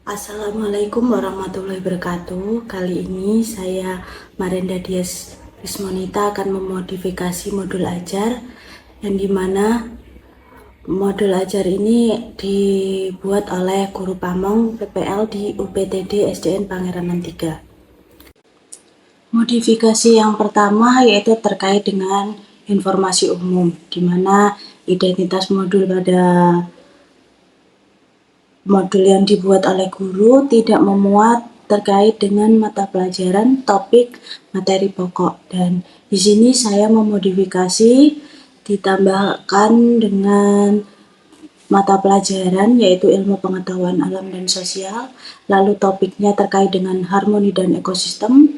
Assalamualaikum warahmatullahi wabarakatuh. Kali ini saya Marenda Dias Rismonita akan memodifikasi modul ajar yang dimana modul ajar ini dibuat oleh guru Pamong PPL di UPTD SDN Pangeranan 3. Modifikasi yang pertama yaitu terkait dengan informasi umum, di mana identitas modul pada modul yang dibuat oleh guru tidak memuat terkait dengan mata pelajaran, topik, materi pokok. Dan di sini saya memodifikasi ditambahkan dengan mata pelajaran yaitu ilmu pengetahuan alam dan sosial, lalu topiknya terkait dengan harmoni dan ekosistem,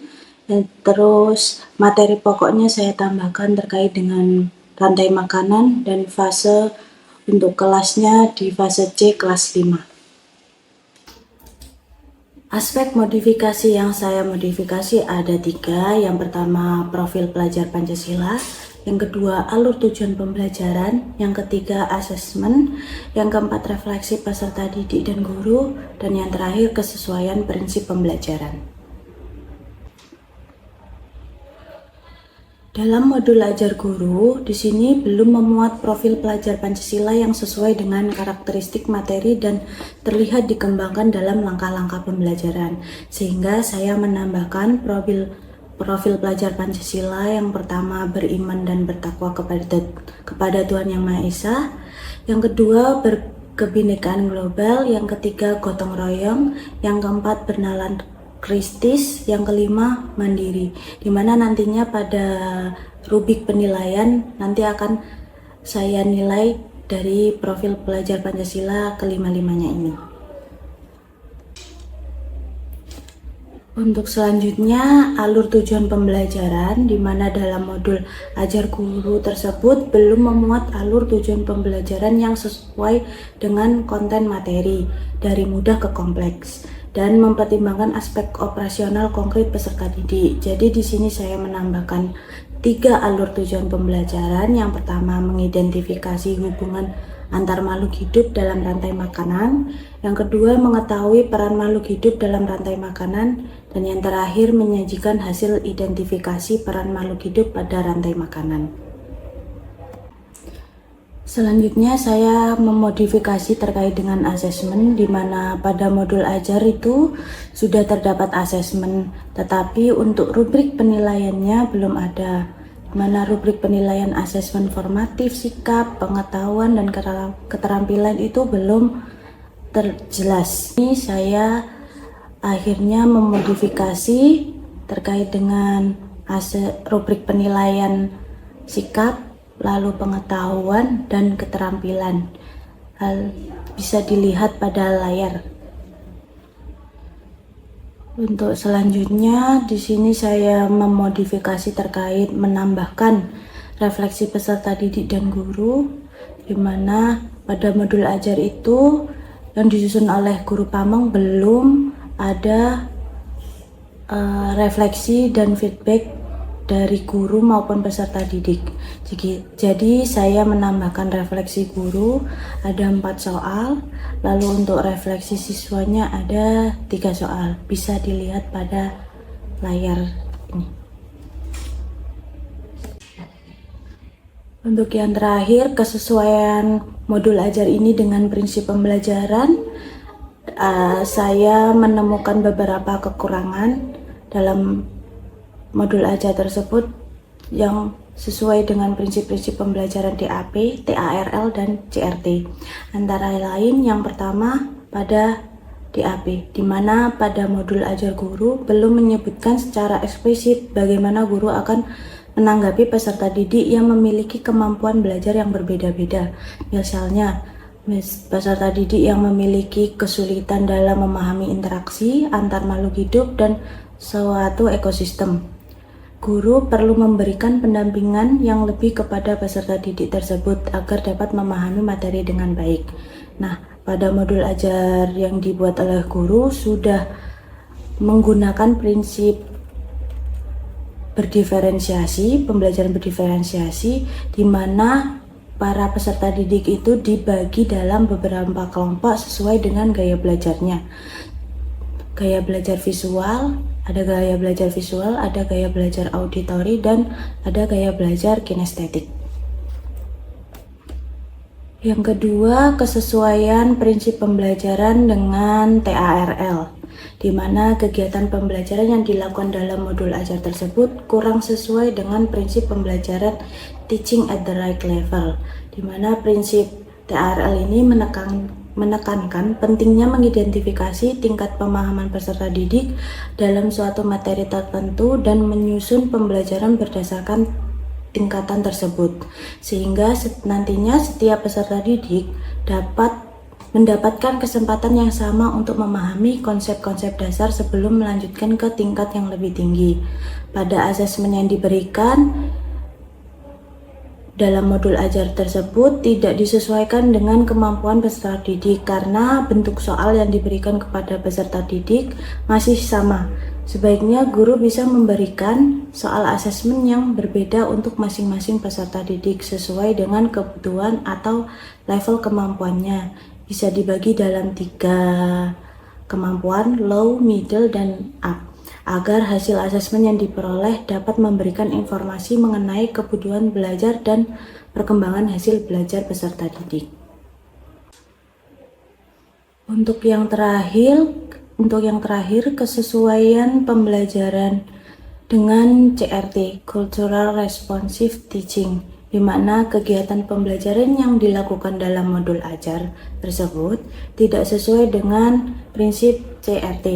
dan terus materi pokoknya saya tambahkan terkait dengan rantai makanan dan fase untuk kelasnya di fase C kelas 5. Aspek modifikasi yang saya modifikasi ada 3. Yang pertama, profil pelajar Pancasila. Yang kedua, alur tujuan pembelajaran. Yang ketiga, asesmen. Yang keempat, refleksi peserta didik dan guru. Dan yang terakhir, kesesuaian prinsip pembelajaran. Dalam modul ajar guru, di sini belum memuat profil pelajar Pancasila yang sesuai dengan karakteristik materi dan terlihat dikembangkan dalam langkah-langkah pembelajaran. Sehingga saya menambahkan profil pelajar Pancasila yang pertama beriman dan bertakwa kepada Tuhan Yang Maha Esa, yang kedua berkebinekaan global, yang ketiga gotong royong, yang keempat bernalar kristis, yang kelima mandiri, dimana nantinya pada rubrik penilaian nanti akan saya nilai dari profil pelajar Pancasila kelima-limanya ini. Untuk selanjutnya, alur tujuan pembelajaran, dimana dalam modul ajar guru tersebut belum memuat alur tujuan pembelajaran yang sesuai dengan konten materi dari mudah ke kompleks dan mempertimbangkan aspek operasional konkret peserta didik. Jadi di sini saya menambahkan 3 alur tujuan pembelajaran. Yang pertama, mengidentifikasi hubungan antar makhluk hidup dalam rantai makanan. Yang kedua, mengetahui peran makhluk hidup dalam rantai makanan. Dan yang terakhir, menyajikan hasil identifikasi peran makhluk hidup pada rantai makanan. Selanjutnya saya memodifikasi terkait dengan asesmen, di mana pada modul ajar itu sudah terdapat asesmen, tetapi untuk rubrik penilaiannya belum ada. Di mana rubrik penilaian asesmen formatif, sikap, pengetahuan, dan keterampilan itu belum terjelas. Ini saya akhirnya memodifikasi terkait dengan rubrik penilaian sikap, lalu pengetahuan dan keterampilan. Hal bisa dilihat pada layar. Untuk selanjutnya, di sini saya memodifikasi terkait menambahkan refleksi peserta didik dan guru, di mana pada modul ajar itu yang disusun oleh guru Pamong belum ada refleksi dan feedback dari guru maupun peserta didik. Jadi saya menambahkan refleksi guru ada 4 soal, lalu untuk refleksi siswanya ada 3 soal. Bisa dilihat pada layar ini. Untuk yang terakhir, kesesuaian modul ajar ini dengan prinsip pembelajaran, saya menemukan beberapa kekurangan dalam modul ajar tersebut yang sesuai dengan prinsip-prinsip pembelajaran DAP, TARL, dan CRT. Antara lain, yang pertama pada DAP, di mana pada modul ajar guru belum menyebutkan secara eksplisit bagaimana guru akan menanggapi peserta didik yang memiliki kemampuan belajar yang berbeda-beda. Misalnya, peserta didik yang memiliki kesulitan dalam memahami interaksi antar makhluk hidup dan suatu ekosistem. Guru perlu memberikan pendampingan yang lebih kepada peserta didik tersebut agar dapat memahami materi dengan baik. Nah, pada modul ajar yang dibuat oleh guru sudah menggunakan prinsip berdiferensiasi, pembelajaran berdiferensiasi, di mana para peserta didik itu dibagi dalam beberapa kelompok sesuai dengan gaya belajarnya. gaya belajar visual, ada gaya belajar visual, ada gaya belajar auditori, dan ada gaya belajar kinestetik. Yang kedua, kesesuaian prinsip pembelajaran dengan TARL, di mana kegiatan pembelajaran yang dilakukan dalam modul ajar tersebut kurang sesuai dengan prinsip pembelajaran teaching at the right level, di mana prinsip TARL ini menekankan pentingnya mengidentifikasi tingkat pemahaman peserta didik dalam suatu materi tertentu dan menyusun pembelajaran berdasarkan tingkatan tersebut, sehingga nantinya setiap peserta didik dapat mendapatkan kesempatan yang sama untuk memahami konsep-konsep dasar sebelum melanjutkan ke tingkat yang lebih tinggi. Pada asesmen yang diberikan dalam modul ajar tersebut tidak disesuaikan dengan kemampuan peserta didik karena bentuk soal yang diberikan kepada peserta didik masih sama. Sebaiknya guru bisa memberikan soal asesmen yang berbeda untuk masing-masing peserta didik sesuai dengan kebutuhan atau level kemampuannya. Bisa dibagi dalam 3 kemampuan, low, middle, dan up, agar hasil asesmen yang diperoleh dapat memberikan informasi mengenai kebutuhan belajar dan perkembangan hasil belajar peserta didik. Untuk yang terakhir, kesesuaian pembelajaran dengan CRT, Cultural Responsive Teaching, di mana kegiatan pembelajaran yang dilakukan dalam modul ajar tersebut tidak sesuai dengan prinsip CRT,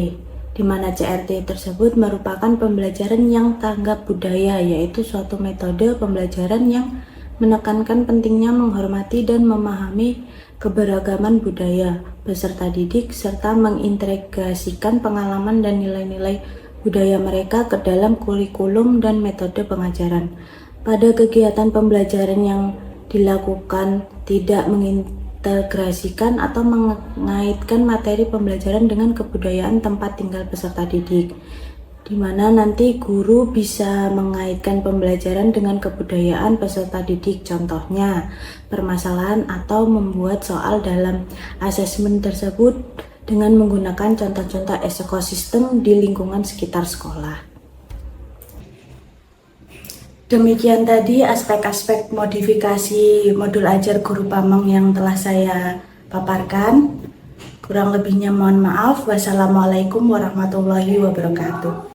di mana CRT tersebut merupakan pembelajaran yang tanggap budaya, yaitu suatu metode pembelajaran yang menekankan pentingnya menghormati dan memahami keberagaman budaya peserta didik serta mengintegrasikan pengalaman dan nilai-nilai budaya mereka ke dalam kurikulum dan metode pengajaran. Pada kegiatan pembelajaran yang dilakukan tidak mengintegrasikan atau mengaitkan materi pembelajaran dengan kebudayaan tempat tinggal peserta didik, di mana nanti guru bisa mengaitkan pembelajaran dengan kebudayaan peserta didik, contohnya permasalahan atau membuat soal dalam asesmen tersebut dengan menggunakan contoh-contoh ekosistem di lingkungan sekitar sekolah. Demikian tadi aspek-aspek modifikasi modul ajar Guru Pamong yang telah saya paparkan. Kurang lebihnya mohon maaf. Wassalamualaikum warahmatullahi wabarakatuh.